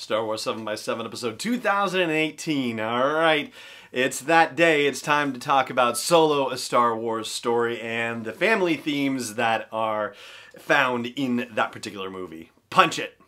Star Wars 7x7 episode 2018. Alright, it's that day. It's time to talk about Solo, a Star Wars story, and the family themes that are found in that particular movie. Punch it!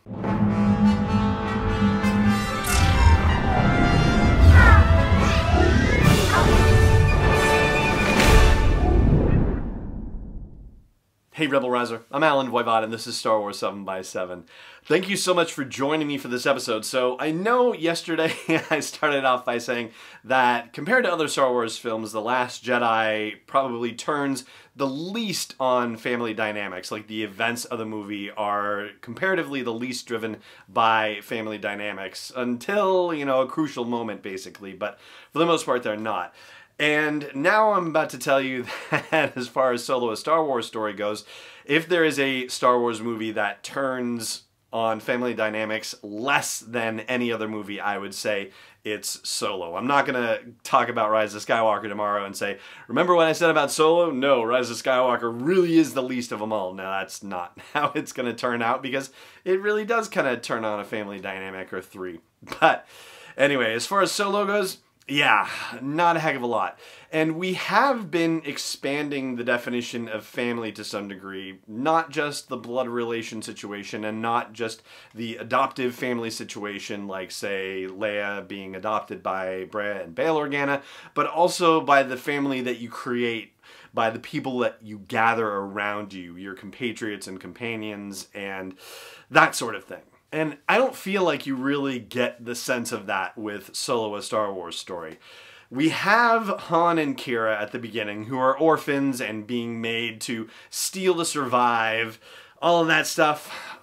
Hey Rebel Riser, I'm Alan Voivod and this is Star Wars 7x7. Thank you so much for joining me for this episode. So I know yesterday I started off by saying that compared to other Star Wars films, The Last Jedi probably turns the least on family dynamics. Like the events of the movie are comparatively the least driven by family dynamics until, you know, a crucial moment basically, but for the most part they're not. And now I'm about to tell you that as far as Solo, a Star Wars story goes, if there is a Star Wars movie that turns on family dynamics less than any other movie, I would say it's Solo. I'm not going to talk about Rise of Skywalker tomorrow and say, remember what I said about Solo? No, Rise of Skywalker really is the least of them all. No, that's not how it's going to turn out because it really does kind of turn on a family dynamic or three. But anyway, as far as Solo goes, yeah, not a heck of a lot. And we have been expanding the definition of family to some degree, not just the blood relation situation and not just the adoptive family situation like, say, Leia being adopted by Brea and Bail Organa, but also by the family that you create, by the people that you gather around you, your compatriots and companions and that sort of thing. And I don't feel like you really get the sense of that with Solo, a Star Wars story. We have Han and Qi'ra at the beginning, who are orphans and being made to steal to survive, all of that stuff.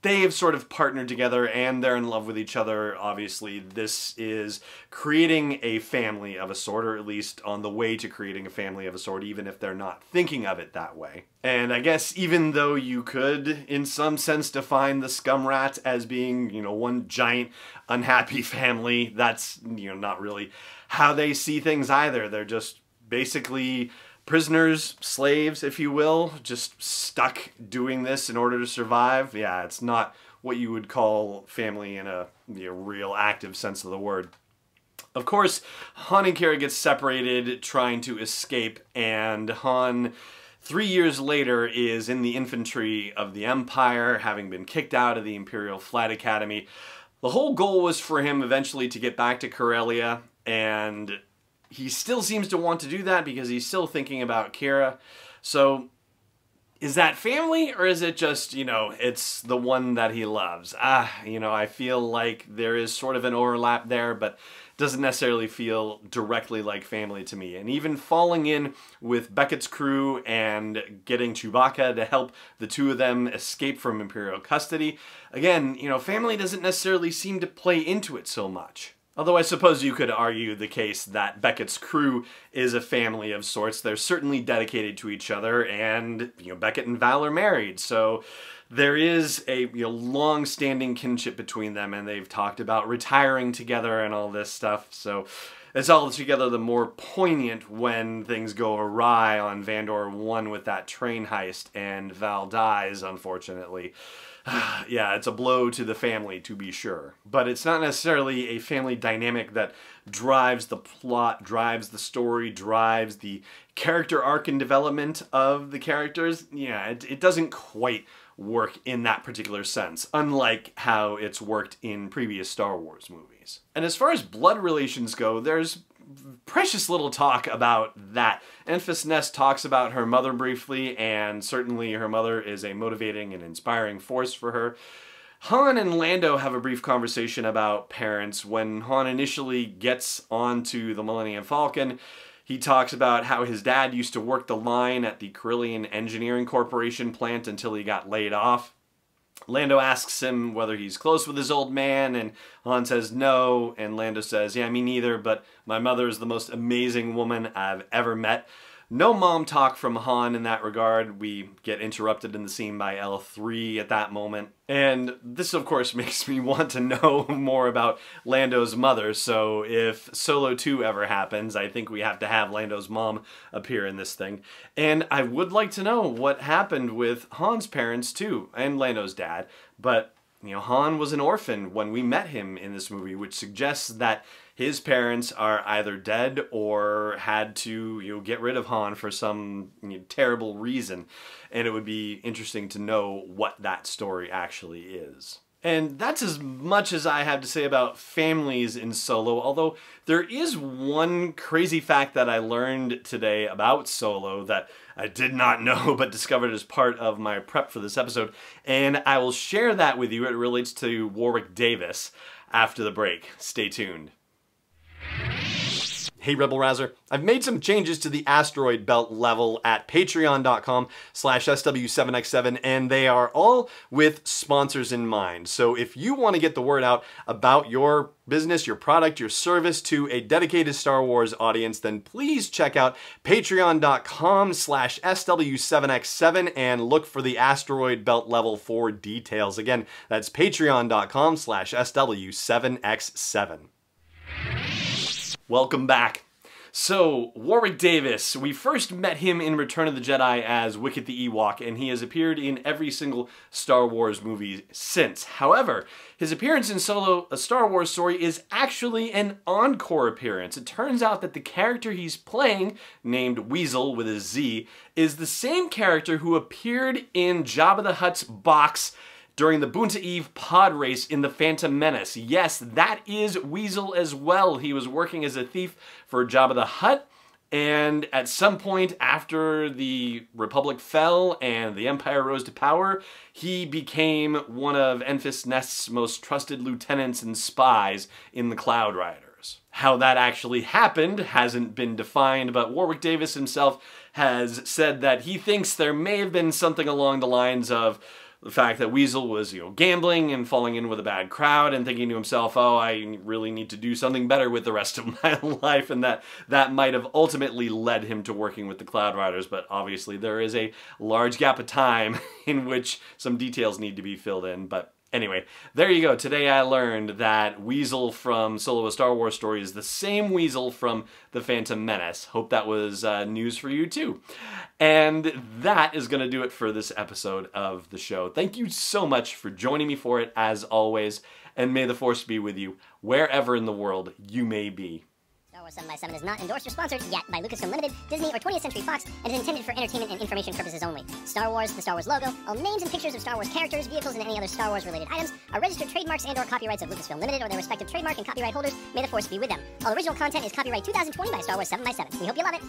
They have sort of partnered together and they're in love with each other. Obviously, this is creating a family of a sort, or at least on the way to creating a family of a sort, even if they're not thinking of it that way. And I guess even though you could, in some sense, define the Scumrat as being, you know, one giant unhappy family, that's, you know, not really how they see things either. They're just basically prisoners, slaves, if you will, just stuck doing this in order to survive. Yeah, it's not what you would call family in a real active sense of the word. Of course, Han and Qi'ra get separated trying to escape, and Han, 3 years later, is in the infantry of the Empire, having been kicked out of the Imperial Flight Academy. The whole goal was for him eventually to get back to Corellia, and he still seems to want to do that because he's still thinking about Qi'ra. So, is that family or is it just, you know, it's the one that he loves? You know, I feel like there is sort of an overlap there, but doesn't necessarily feel directly like family to me. And even falling in with Beckett's crew and getting Chewbacca to help the two of them escape from Imperial custody, again, you know, family doesn't necessarily seem to play into it so much. Although I suppose you could argue the case that Beckett's crew is a family of sorts. They're certainly dedicated to each other, and, you know, Beckett and Val are married, so there is a, you know, long-standing kinship between them, and they've talked about retiring together and all this stuff, so it's all together the more poignant when things go awry on Vandor 1 with that train heist and Val dies, unfortunately. Yeah, it's a blow to the family, to be sure. But it's not necessarily a family dynamic that drives the plot, drives the story, drives the character arc and development of the characters. Yeah, it doesn't quite work in that particular sense, unlike how it's worked in previous Star Wars movies. And as far as blood relations go, there's precious little talk about that. Enfys Nest talks about her mother briefly, and certainly her mother is a motivating and inspiring force for her. Han and Lando have a brief conversation about parents. When Han initially gets onto the Millennium Falcon, he talks about how his dad used to work the line at the Corellian Engineering Corporation plant until he got laid off. Lando asks him whether he's close with his old man, and Han says no, and Lando says, yeah, me neither, but my mother is the most amazing woman I've ever met. No mom talk from Han in that regard. We get interrupted in the scene by L3 at that moment. And this, of course, makes me want to know more about Lando's mother, so if Solo 2 ever happens, I think we have to have Lando's mom appear in this thing. And I would like to know what happened with Han's parents, too, and Lando's dad, but Han was an orphan when we met him in this movie, which suggests that his parents are either dead or had to get rid of Han for some terrible reason. And it would be interesting to know what that story actually is. And that's as much as I have to say about families in Solo, although there is one crazy fact that I learned today about Solo that I did not know but discovered as part of my prep for this episode, and I will share that with you. It relates to Warwick Davis after the break. Stay tuned. Hey Rebel Rouser, I've made some changes to the asteroid belt level at patreon.com/SW7X7, and they are all with sponsors in mind. So if you want to get the word out about your business, your product, your service to a dedicated Star Wars audience, then please check out patreon.com/SW7X7 and look for the asteroid belt level for details. Again, that's patreon.com/SW7X7. Welcome back. So, Warwick Davis, we first met him in Return of the Jedi as Wicket the Ewok, and he has appeared in every single Star Wars movie since. However, his appearance in Solo, A Star Wars Story, is actually an encore appearance. It turns out that the character he's playing, named Weasel with a Z, is the same character who appeared in Jabba the Hutt's box during the Boonta Eve pod race in The Phantom Menace. Yes, that is Weasel as well. He was working as a thief for Jabba the Hutt, and at some point after the Republic fell and the Empire rose to power, he became one of Enfys Nest's most trusted lieutenants and spies in the Cloud Riders. How that actually happened hasn't been defined, but Warwick Davis himself has said that he thinks there may have been something along the lines of the fact that Weasel was, gambling and falling in with a bad crowd and thinking to himself, oh, I really need to do something better with the rest of my life, and that might have ultimately led him to working with the Cloud Riders, but obviously there is a large gap of time in which some details need to be filled in, but anyway, there you go. Today I learned that Weasel from Solo: A Star Wars Story is the same Weasel from The Phantom Menace. Hope that was news for you too. And that is going to do it for this episode of the show. Thank you so much for joining me for it, as always, and may the Force be with you wherever in the world you may be. Star Wars 7x7 is not endorsed or sponsored yet by Lucasfilm Limited, Disney, or 20th Century Fox, and is intended for entertainment and information purposes only. Star Wars, the Star Wars logo, all names and pictures of Star Wars characters, vehicles, and any other Star Wars-related items are registered trademarks and/or copyrights of Lucasfilm Limited or their respective trademark and copyright holders. May the Force be with them. All original content is copyright 2020 by Star Wars 7x7. We hope you love it.